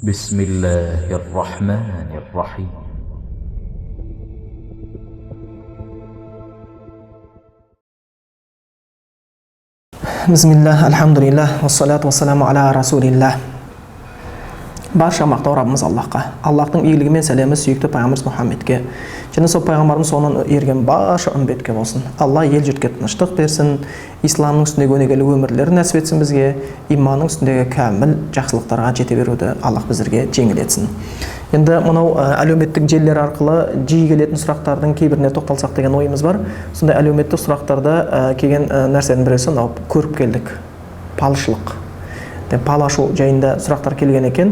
بسم الله الرحمن الرحيم. بسم الله الحمد لله والصلاة والسلام على رسول الله. Барша мақтау Раббымыз Аллахқа. Аллахтың игілігі мен сәлемі сүйікті пайғамбарымыз Мұхаммедке және сол пайғамбарымыз соңынан ерген барша үмбетке болсын. Алла ел жұртқа тыныштық берсін, исламның үстіндегі өнегелі өмірлерін нәсіп етсін бізге, иманның үстіндегі кәміл жақсылықтарға жете беруді Аллах біздерге жеңіл етсін. Енді мынау әлеуметтік желілер арқылы жиі келетін сұрақтардың кейбіріне тоқталсақ деген ойымыз бар. Сондай әлеуметтік сұрақтарда келген нәрсенің біресі мынау көріп келдік. Палшылық. Пал ашу жайында сұрақтар келген екен.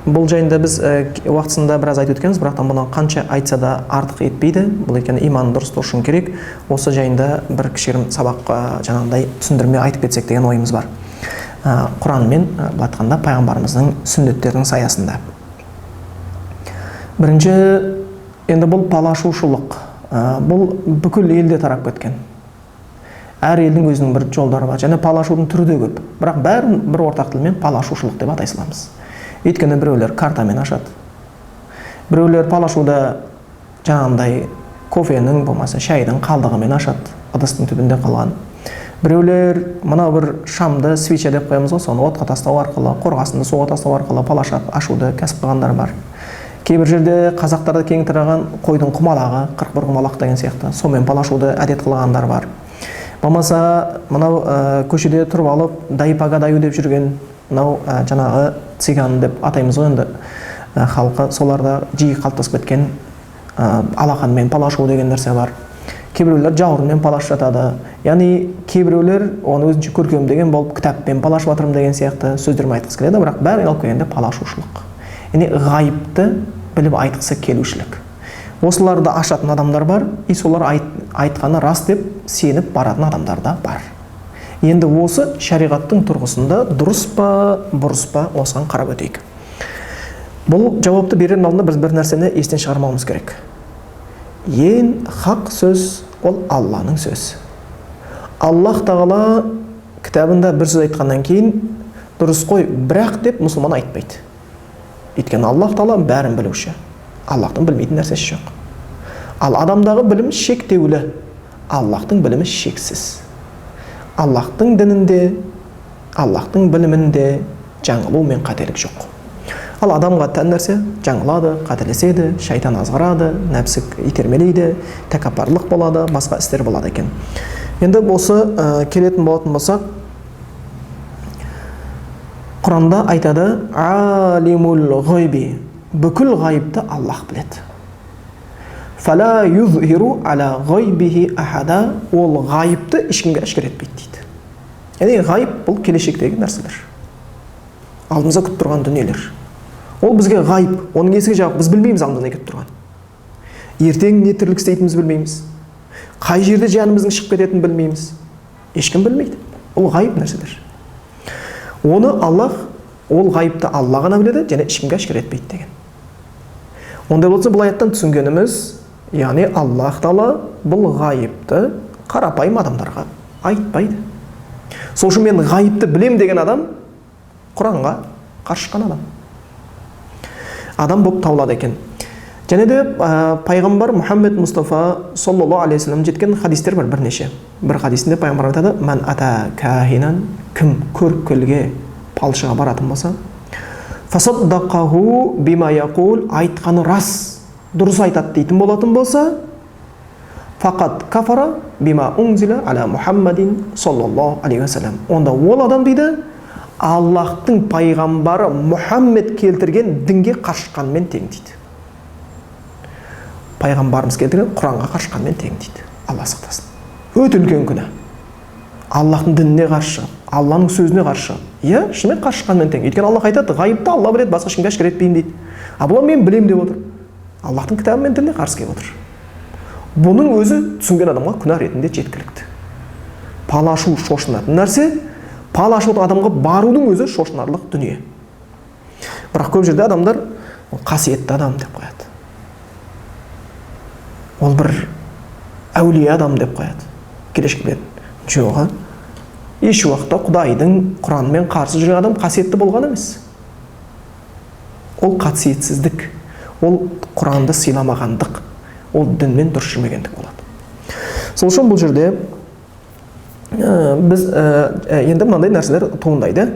Бұл жайында біз уақытысында біраз айтып өткенбіз, бірақ мұны қанша айтса да артық етпейді. Бұл екен иман дұрыс үшін керек. Осы жайында бір кішігірім сабаққа жаңағыдай түсіндірме айтып кетсек деген ойымыз бар. Құран мен айтқанда пайғамбарымыздың сүннеттерінің саясында. Бірінші, енді бұл пал ашушылық. Бұл бүкіл елде тарап кеткен. Әр елдің өзінің бір жолдары бар. Және пал ашудың түрі де көп. Бірақ бәрін бір ортақ тілмен пал ашушылық деп атай саламыз. Өйткені біреулер картамен ашады. Біреулер пал ашуда жаңағындай кофенің болмаса шайдың қалдығымен ашады, ыдыстың түбінде қалған. Біреулер мына бір шамды свеча деп қоямыз ғой, соны отқа тастау арқылы, қорғасынды суға тастау арқылы пал ашуды кәсіп қылғандар бар. Кейбір жерде қазақтарда кең тараған қойдың құмалағы, 41 құмалақ деген сияқты, сонымен пал ашуды әдет қылғандар бар. Болмаса, мынау көшеде тұрып алып, дайпага даю деп жүрген, мынау жаңағы циган деп атаймыз ғой енді халқы, соларда жиі қалыптасып кеткен алақанмен пал ашу деген нәрсе бар. Кейбіреулер жауырынмен пал ашып жатады. Яғни кейбіреулер оны өзінше көркемдеген болып, кітаппен пал ашып жатырмын деген сияқты сөздермен айтқысы келеді, бірақ бәрі алып келгенде пал ашушылық. Яғни ғайыпты біліп айтқысы келушілік. Осыларды ашатын адамдар бар, и солар айтқаны рас деп сеніп баратын адамдар да бар. Енді осы шариғаттың тұрғысында дұрыс па, бұрыс па, осыған қарап өтейік. Бұл жауапты берер алдында біз бір нәрсені естен шығармауымыз керек. Ең хақ сөз ол Алланың сөзі. Аллах тағала кітабында бір сөз айтқаннан кейін дұрыс қой, бірақ деп мұсылман айтпайды. Өйткені Аллах тағала бәрін білуші. Аллахтың білмейтін нәрсесі жоқ. Ал адамдағы білім шектеулі, Аллахтың білімі шексіз. Аллахтың дінінде, Аллахтың білімінде жаңылу мен қателік жоқ. Ал адамға тән нәрсе жаңылады, қателеседі, шайтан азғырады, нәпсі итермелейді, тәкаппарлық болады, басқа істер болады екен. Енді осы келетін болатын болсақ, Құранда айтады: «Алимул ғойби», бүкіл ғайыпты Аллах біледі. «Фала юзхиру аля ғойбихи ахада», ол ғайыпты ешкімге ашкер етпейді дейді. Яғни ғайып бұл келешектегі нәрселер, алдымызда күтіп тұрған дүниелер. Ол бізге ғайып, оның есігі жауап, біз білмейміз алдымызда не күтіп тұрған. Ертең не тірлік істейтінімізді білмейміз. Қай жерде жанымыздың шығып кететінін білмейміз. Ешкім білмейді. Ол ғайып нәрселер. Оны Аллах, ол ғайыпты Алла ғана біледі, және ешкімге ашкер етпейді деген. Ондай болса, бұл аяттан түсінгеніміз, яғни Аллах тағала бұл ғайыпты қарапайым адамдарға айтпайды. Сол үшін мен ғайыпты білем деген адам Құранға қарсы шыққан адам. Адам болып табылады екен. Және де пайғамбар Мұхаммед Мұстафа саллаллаху алейхи вассалам жеткен хадистер бар бірнеше. Бір хадисінде пайғамбар айтады: «Ман ата кахинан», кім көріпкелге, палшыға баратын болса, «Фасаддақаху бима яқул», айтқаны рас, дұрыс айтады дейтін болатын болса, «Фақат кафара бима унзила аля Мұхаммадин саллаллаху алейхи вассалам», онда ол адам дейді, Аллахтың пайғамбары Мұхаммед келтірген дінге қарсы шыққанмен тең дейді. Пайғамбарымыз келтірген Құранға қарсы шыққанмен тең дейді. Алла сақтасын. Өте үлкен күнә. Аллахтың дініне қарсы шығып, Алланың сөзіне қарсы шығып. Иә, шынымен қарсы шыққанмен тең. Өйткені Аллах айтады: ғайыпты Алла біледі, басқа ешкімге ашкер етпеймін дейді. А бұл мен білемін деп отыр. Аллахтың кітабы мен дініне қарсы келіп отыр. Бұның өзі түсінген адамға күнә ретінде жеткілікті. Пал ашу шошынатын нәрсе, пал ашудың адамға барудың өзі шошынарлық дүние. Бірақ көп жерде адамдар қасиетті адам деп қояды. Ол бір әулие адам деп қояды. Келешекте жоқ. Еш уақытта Құдайдың Құранмен қарсы жүрген адам қасиетті болған емес. ол қасиетсіздік, ол Құранды сыйламағандық, ол дінмен дұрыс жүрмегендік болады. Сол үшін бұл жерде біз енді мынандай нәрселер туындайды.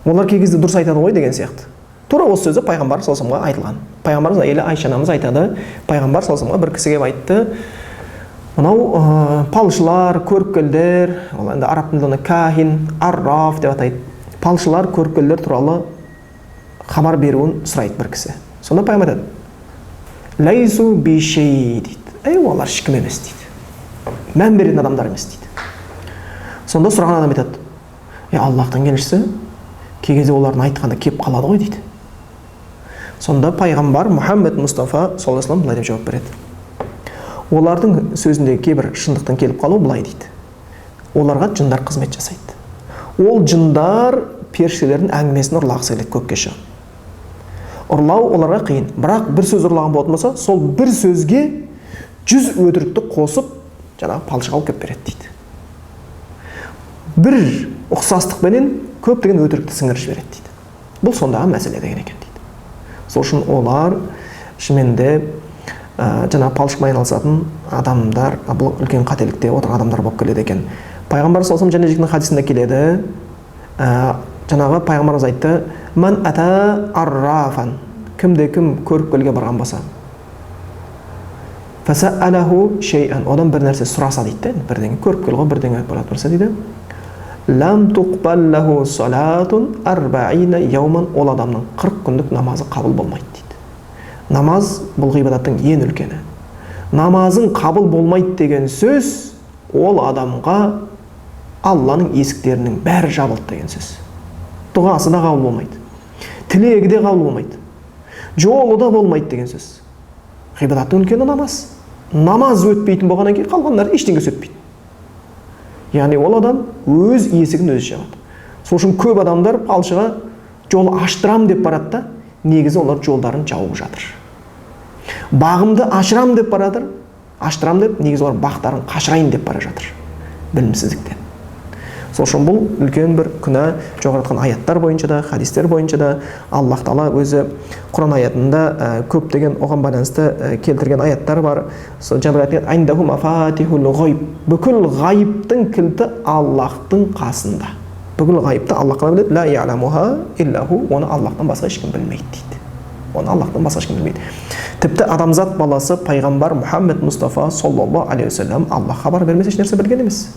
Олар кей кезде дұрыс айтады ғой деген сияқты. Тура осы сөзі пайғамбар саллаллаху алейхи айтылған. Пайғамбарымыз әйелі Айша анамыз айтады, пайғамбар саллаллаху алейхи бір кісі келіп айтты, мынау палшылар, көріпкелдер, ол енді араб тілінде кахин, арраф деп атайды. Палшылар, көріпкелдер туралы хабар беруін сұрайды бір кісі. Сонда пайғамбар айтады, лайсу бишей дейді. Олар ешкім емес дейді. Мән беретін адамдар емес дейді. Сонда сұраған адам айтады, Аллахтың елшісі, кей кезде олардың айтқанда кеп қалады ғой дейді. Сонда пайғамбар Мұхаммед Мұстафа саллаллаху алейхи вассалам былай деп жауап береді. Олардың сөзінде кейбір шындықтан келіп қалу былай дейді. Оларға жындар қызмет жасайды. Ол жындар періштелердің әңгімесін ұрлағысы келеді көкке шығып. Ұрлау оларға қиын. Бірақ бір сөз ұрлаған болатын болса, сол бір сөзге 100 өтірікті қосып, жаңағы палшыға алып кеп береді дейді. Бір ұқсастықпенен көптеген өтірікті сіңіріп жібереді дейді. Бұл сондағы мәселе деген екен дейді. Сол үшін олар шынымен жаңағы палшылықпен айналысатын адамдар, бұл үлкен қателікте отырған адамдар болып келеді екен. Пайғамбар саллаллаху алейхи вассалам хадисінде келеді, жаңағы пайғамбарымыз айтты, ман ата аррафан, кім көріпкелге барған болса, фасаалаху шейан, одан бір нәрсе сұраса дейді, бірдеңе көріпкел ғой, бірдеңе барады болса дейді, лам туқбаллаху салатун арбаина яуман, ол адамның 40 күндік намазы қабыл болмайды дейді. Намаз бұл ғибадаттың ең үлкені. Намазың қабыл болмайды деген сөз, ол адамға Алланың есіктерінің бәрі жабылды деген сөз. Дұғасы да қабыл болмайды, тілегі де қабыл болмайды, жолы да болмайды деген сөз. Ғибадаттың үлкені намаз. Намаз өтпейтін болғаннан кейін қалғандар ештеңе өтпейді. Яғни ол адам өз есігін өзі жабады. Сол үшін көп адамдар палшыға жол аштырам деп барады да, негізі олар жолдарын жауып жатыр. Бағымды ашырам деп барадыр, аштырам деп, негізі олар бақтарын қашырайын деп бара жатыр. Білімсіздіктен. Сол үшін бұл үлкен бір күнә. Жоғарытқан аяттар бойынша да, хадистер бойынша да Аллах Тағала өзі Құран аятында көптеген оған байланысты келтірген аяттар бар. Айндаху мафатихул ғайб. Бүкіл ғайыптың кілті Аллахтың қасында. Бүкіл ғайыпты Аллах қана біледі. Ла я'ламуха иллаху. Оны Аллахтан басқа ешкім білмейді дейді. Оны Аллахтан басқа ешкім білмейді. Тіпті адамзат баласы пайғамбар Мұхаммед Мұстафа саллаллаху алейхи вассалам Аллах хабар бермесе еш нәрсе білген емес.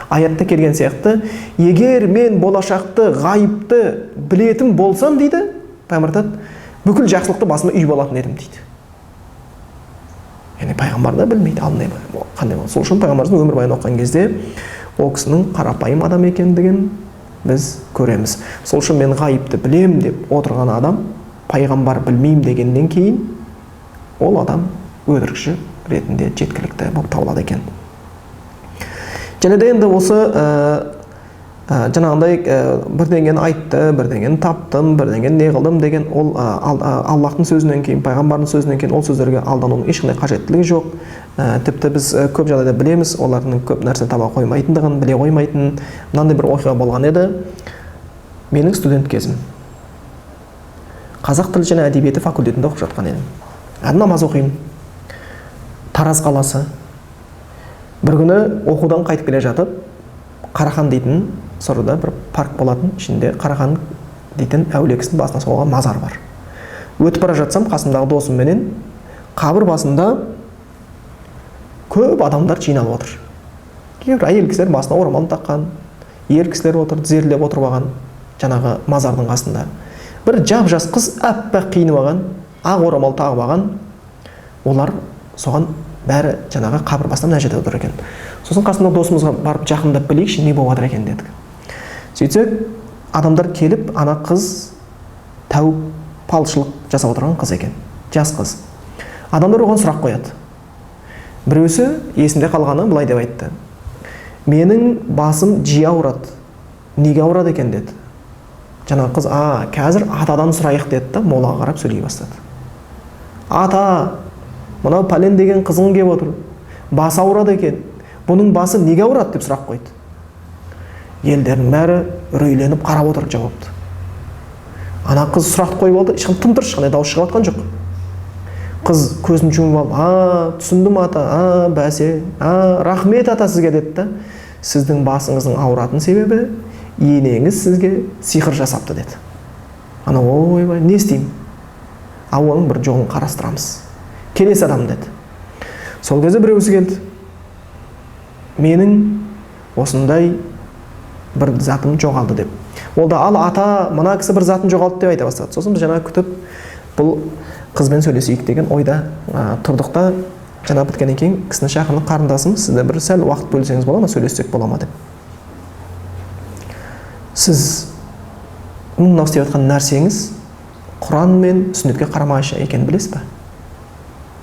Аятта келген сияқты, егер мен болашақты, ғайыпты білетін болсам дейді, пайғамбар айтады, бүкіл жақсылықты басыма үй болатын едім дейді. Яғни пайғамбар да білмейді, қандай болады. Сол үшін пайғамбарымыздың өмірбаянын оқыған кезде ол кісінің қарапайым адам екендігін біз көреміз. Сол үшін мен ғайыпты білем деп отырған адам, пайғамбар білмеймін дегеннен кейін, ол адам өтірікші ретінде жеткілікті болып табылады екен. Және де енді осы жаңағындай бірдеңені айтты, бірдеңені таптым, бірдеңені не қылдым деген ол Аллахтың сөзінен кейін, пайғамбардың сөзінен кейін ол сөздерге алданудың ешқандай қажеттілігі жоқ. Тіпті біз көп жағдайда білеміз, олардың көп нәрсе таба қоймайтындығын, біле қоймайтынын. Мынандай бір оқиға болған еді. Менің студент кезім. Қазақ тілі және әдебиеті факультетінде оқып жатқан едім. Намаз оқимын. Тараз қаласы. Бір күні оқудан қайтып келе жатып, Қарахан дейтін сұрыда бір парк болатын, ішінде Қарахан дейтін әулие кісінің басына соғылған мазар бар. Өтіп бара жатсам, қасымдағы досымменен қабір басында көп адамдар жиналып отыр. Кейбір әйел кісілер басына орамал таққан, ер кісілер отыр, тізерлеп отырып алған жаңағы мазардың қасында. Бір жап-жас қыз аппақ киініп алған, ақ орамал тағып алған, олар соған бәрі жаңағы қабір басында мына жерде отыр екен. Сосын қасында досымызға барып жақындап білейікші, не болып жатыр екен дедік. Сөйтсек, адамдар келіп, ана қыз тәуіп палшылық жасап отырған қыз екен, жас қыз. Адамдар оған сұрақ қояды. Біреусі есінде қалғаны былай деп айтты. Менің басым жиі ауырады. Неге ауырады екен деді. Жаңағы қыз, қазір атадан сұрайық деді да, молаға қарап сөйлей бастады. Ата, мынау пәлен деген қызың келіп отыр. Басы ауырады екен. Бұның басы неге ауырады деп сұрақ қойды. Елдердің бәрі үрейленіп қарап отыр жауапты. Ана қыз сұрақты қойып алды, ешқандай тым-тырыс, ешқандай дауыс шығып жатқан жоқ. Қыз көзін жұмып алып, түсіндім ата, бәсе, рахмет ата сізге деді да. Сіздің басыңыздың ауыратын себебі енеңіз сізге сиқыр жасапты деді. Ана ойбай, не істеймін? Оның бір жолын қарастырамыз. Келесі адам деді. Сол кезде біреусі келді. Менің осындай бір затым жоғалды деп. Ол да ал ата, мына кісі бір затын жоғалды деп айта бастады. Сосын біз жаңа күтіп бұл қызбен сөйлесейік деген ойда тұрдық та, жаңа біткеннен кейін кісіні шақырып, қарындасым, сізде бір сәл уақыт бөлсеңіз бола ма, сөйлессек бола ма деп. Сіз мынау істеп жатқан нәрсеңіз Құран мен сүннетке қарамайынша екенін білесіз ба?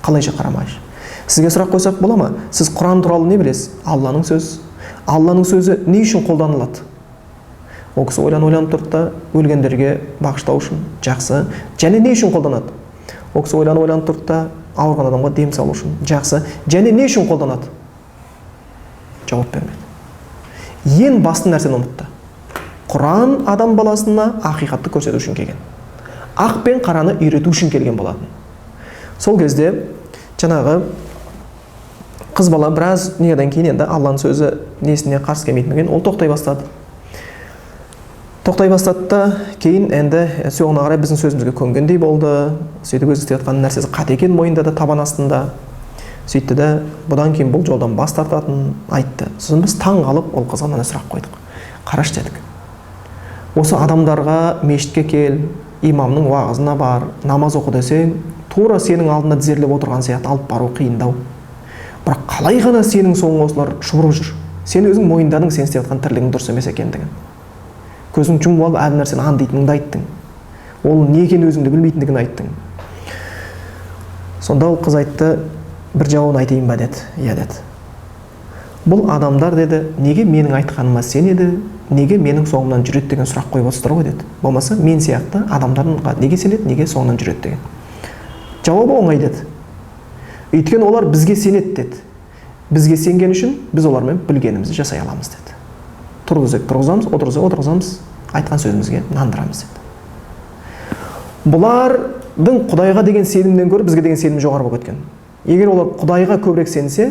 Қалайша қарамайынша? Сізге сұрақ қойсақ бола ма? Сіз Құран туралы не білесіз? Алланың сөзі. Алланың сөзі не үшін қолданылады? Ол кісі ойланып тұрды да, өлгендерге бағыштау үшін жақсы. Және не үшін қолданады? Ол кісі ойланып тұрды да, ауырған адамға дем салу үшін жақсы. Және не үшін қолданады? Жауап бермеді. Ең басты нәрсені ұмытты. Құран адам баласына ақиқатты көрсету үшін келген. Ақ пен қараны үйрету үшін келген болатын. Сол кезде жаңағы қыз бала біраз неден кейін енді Алланың сөзі несіне қарсы келмейтін, ол тоқтай бастады. Тоқтай бастады да, кейін енді соңына қарай біздің сөзімізге көнгендей болды. Сөйтіп өзі істеп жатқан нәрсесі қате екенін мойындады табан астында. Сөйтті де, бұдан кейін бұл жолдан бас тартатынын айтты. Сосын біз таң қалып ол қызға мына сұрақ қойдық. Қараш дедік. Осы адамдарға мешітке кел, имамның уағызына бар, намаз оқы десең, тура сенің алдында тізерлеп отырған сияқты алып бару қиындау. Бірақ қалай ғана сенің соңың осылар шұбырып жүр? Сен өзің мойындадың сен істеп жатқан тірлігің дұрыс емес екендігін. Көзің жұмып алып әр нәрсені аңдитыныңды айттың. Ол не екенін өзіңді білмейтіндігін айттың. Сонда ол қыз айтты, бір жауабын айтайын ба деді. Иә деді. Бұл адамдар деді, неге менің айтқаныма сенеді, неге менің соңымнан жүреді деген сұрақ қойып отырсыздар ғой деді. Болмаса мен сияқты адамдарға неге сенеді, неге соңынан жүреді деген. Жауабы оңай деді. Өйткені олар бізге сенеді деді. Бізге сенген үшін біз олармен білгенімізді жасай аламыз деді. Тұрғызып тұрғызамыз, отырғызамыз, айтқан сөзімізге нандырамыз деді. Бұлардың Құдайға деген сенімнен гөрі бізге деген сенімі жоғары болып кеткен. Егер олар Құдайға көбірек сенсе,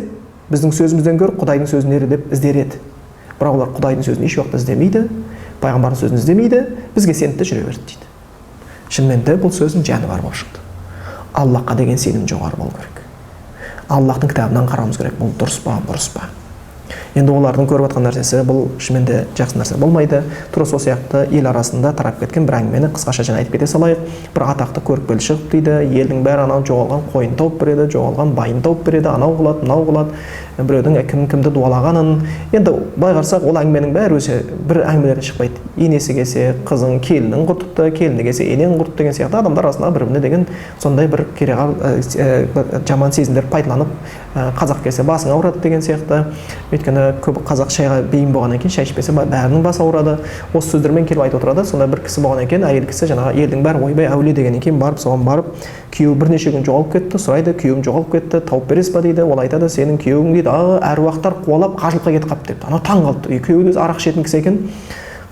біздің сөзімізден гөрі Құдайдың сөзін нере деп іздер еді. Бірақ олар Құдайдың сөзін еш уақытта іздемейді, пайғамбардың сөзін іздемейді, бізге сеніп те жүре берді дейді. Шынымен де бұл сөздің жаны бар болып шықты. Аллахқа деген сенім жоғары болу керек. Аллахтың кітабынан қарауымыз керек, бұл дұрыс па, бұрыс па. Енді олардың көріп жатқан нәрсесі бұл шынымен де жақсы нәрсе болмайды. Тура сол сияқты ел арасында тарап кеткен бір әңгімені қысқаша жаңа айтып кете салайық. Бір атақты көріпкел шығып дейді, елдің бәрі анау жоғалған қойын тауып береді, жоғалған байын тауып береді, анау қылады, мынау қылады. Біреудің кімді дуалағанын. Енді былай қарасақ, ол әңгіменің бәрі өзі бір әңгімелерден шықпайды. Енесі келсе, қызың келінін құртыпты, келіні келсе, енең құртты деген сияқты адамдар арасында бір-біріне деген сондай бір кереғар жаман сезімдер пайдаланып, қазақ келсе басың ауырады деген сияқты. Өйткені көп қазақ шайға бейім болғаннан кейін шай ішпесе бәрінің басы ауырады. Осы сөздермен келіп айтып отырады. Сонда бір кісі болғаннан кейін әйел кісі жаңағы елдің бәрі ойбай әулие дегеннен кейін соған барып, күйеуі бірнеше күн жоғалып кетті, сұрайды, күйеуім жоғалып кетті, тауып бересіз ба дейді. Ол айтады, сенің күйеуің дейді, әруақтар қуалап қажылыққа кетіп қалыпты депті. Анау таң қалыпты. Күйеуі өзі арақ ішетін кісі екен.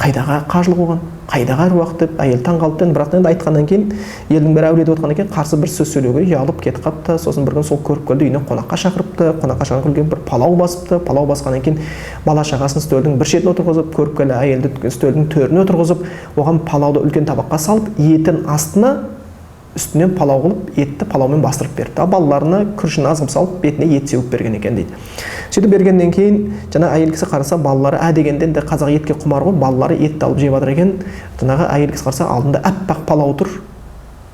Қайдағы қажылық оған, қайдағы әруақ деп әйел таң қалыпты. Бірақ енді айтқаннан кейін, елдің бәрі әулие деп отқаннан кейін қарсы бір сөз сөйлеуге ұялып кетіп қалыпты. Сосын бір күн сол көріпкелді үйіне қонаққа шақырыпты. Қонаққа шақырып келген бір палау басыпты. Палау басқаннан кейін бала шағасын үстелдің бір шетіне отырғызып, көріпкелі әйелді үстелдің төріне отырғызып, оған палауды үлкен табаққа салып, етін астына үстінен палау қылып, етті палаумен бастырып берді. Балаларына күрішін аз қылып салып, бетіне ет сеуіп берген екен дейді. Сөйтіп бергеннен кейін, жаңа әйел кісі қараса, балалары дегенден де қазақ етке құмар ғой, балалары етті алып жеп жатыр екен. Жаңағы әйел кісі қараса, алдында аппақ палау тұр,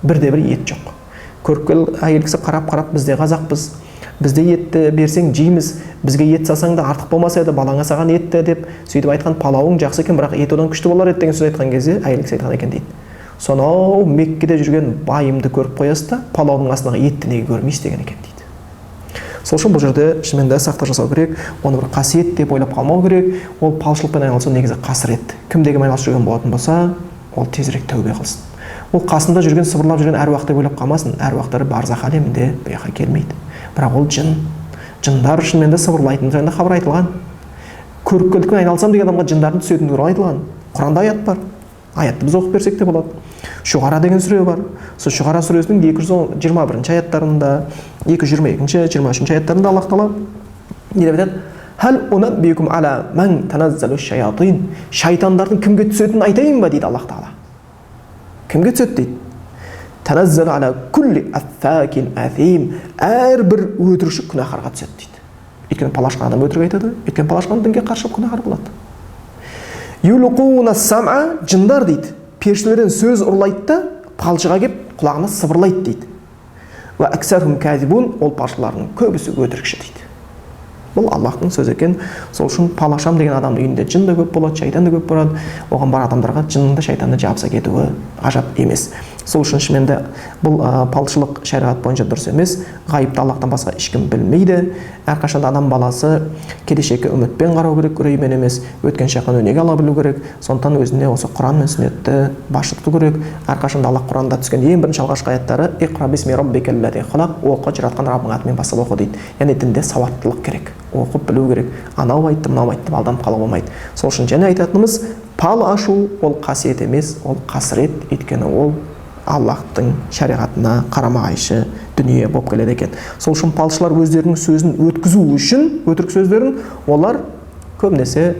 бірде бір ет жоқ. Көріпкел әйел кісі қарап, бізде қазақпыз, бізде етті берсең жейміз, бізге ет салсаң да артық болмаса еді, балаңа саған етті деп, сөйтіп айтқан палауың жақсы екен, бірақ ет одан күшті болар еді деген сөз айтқан кезде әйел кісі айтқан екен дейді. Сонау Меккеде жүрген байымды көріп қоясыз да, палаудың астындағы етті неге көрмейсіз деген екен дейді. Сол үшін бұл жерде шынымен де сақтық жасау керек, оны бір қасиет деп ойлап қалмау керек. Ол палшылықпен айналысу негізі қасірет. Кімдегі айналысып жүрген болатын болса, ол тезірек тәубе қылсын. Ол қасында жүрген, сыбырлап жүрген әруақ деп ойлап қалмасын. Әруақтар барзақ әлемінде бұл жаққа келмейді. Бірақ ол жын. Жындар шынымен де сыбырлайтын жайында хабар айтылған. Көріпкелдікпен айналысам деген адамға жындардың түсетіні туралы айтылған. Құранда аят бар. Аятты біз оқып берсек те болады. Шуғара деген сүре бар. Сол Шуғара сүресінің 221 аяттарында, 222-ші, 23-ші аяттарында Аллах Тағала не деп айтады? Хәл унаббикум ала ман таназзалу шаятин. Шайтандардың кімге түсетінін айтайын ба дейді Аллах Тағала. Кімге түседі дейді? Таназзалу ала кулли аффакин афим. Әрбір өтірікші күнәһарға түседі дейді. Өйткені палашқан адам өтірік айтады, өйткені палашқан дінге қарсы күнәһар болады. Юлқуна сам'a, жындар дейді. Періштелерден сөз ұрлайды да, палшыға кеп құлағына сыбырлайды дейді. Ва аксархум казибун, ол палшылардың көбісі өтірікші дейді. Бұл Аллахтың сөзі екен. Сол үшін палашам деген адамның үйінде жын да көп болады, шайтан да көп болады. Оған бар адамдарға жынды шайтанды жабыса кетуі ғажап емес. Сол үшін шынымен бұл палшылық шариғат бойынша дұрыс емес. Ғайыпты Аллахтан басқа ешкім білмейді. Әрқашанда адам баласы келешекке үмітпен қарау керек, үреймен емес, өткен шақтан өнеге ала білу керек. Сондықтан өзіне осы Құран мен сүннетті басшы тұту керек. Әрқашанда Аллах Құранда түскен ең бірінші алғашқы аяттары иқра бисми раббикаллази халақ, оқы, жаратқан Раббың атымен бастап оқы дейді. Яғни дінде сауаттылық керек. Оқып білу керек. Анау айтты, мынау айтты, алданып қалуға болмайды. Сол үшін және айтатынымыз, пал ашу ол қасиет емес, ол қасірет, өйткені ол Аллахтың шариғатына қарама-қайшы дүние болып келеді екен. Сол үшін палшылар өздерінің сөзін өткізу үшін, өтірік сөздерін, олар көбінесе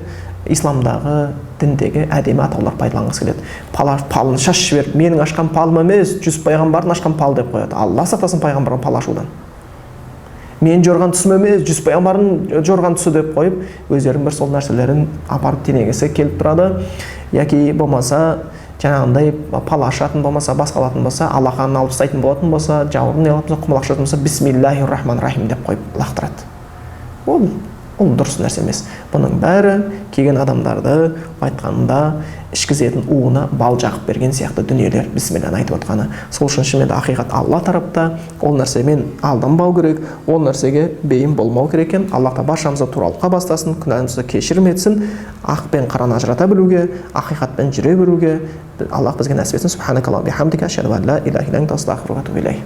исламдағы, діндегі әдемі атаулар пайдаланғысы келеді. Палын шашып жіберіп, менің ашқан палым емес, 100 пайғамбардың ашқан палы деп қояды. Алла сақтасын пайғамбардың пал ашудан. Мен жорған түсім емес, 100 пайғамбардың жорған түсі деп қойып, өздерінің бір сол нәрселерін апарып тенегесі келіп тұрады. Яки болмаса, жаңағындай пал ашатын болмаса, басқа алатын болса, алақанын алып тастайтын болатын болса, жауырын не алып құмалақ ашатын болса, бисмиллахир-рахманир-рахим деп қойып лақтырады. Ол дұрыс нәрсе емес. Бұның бәрі келген адамдарды айтқанында ішкізетін уына бал жағып берген сияқты дүниелер бисмилланы айтып отқаны. Сол үшін шынымен ақиқат Алла тарапта, ол нәрсемен алданбау керек, ол нәрсеге бейім болмау керек екен. Аллах та баршамызды туралыққа бастасын, күнәмізді кешірім етсін, ақ пен қараны ажырата білуге, ақиқатпен жүре білуге Аллах бізге нәсіп етсін. Субханакаллахумма бихамдика, ашһаду ан ла илаха илля анта, астағфирука ва атубу илейк.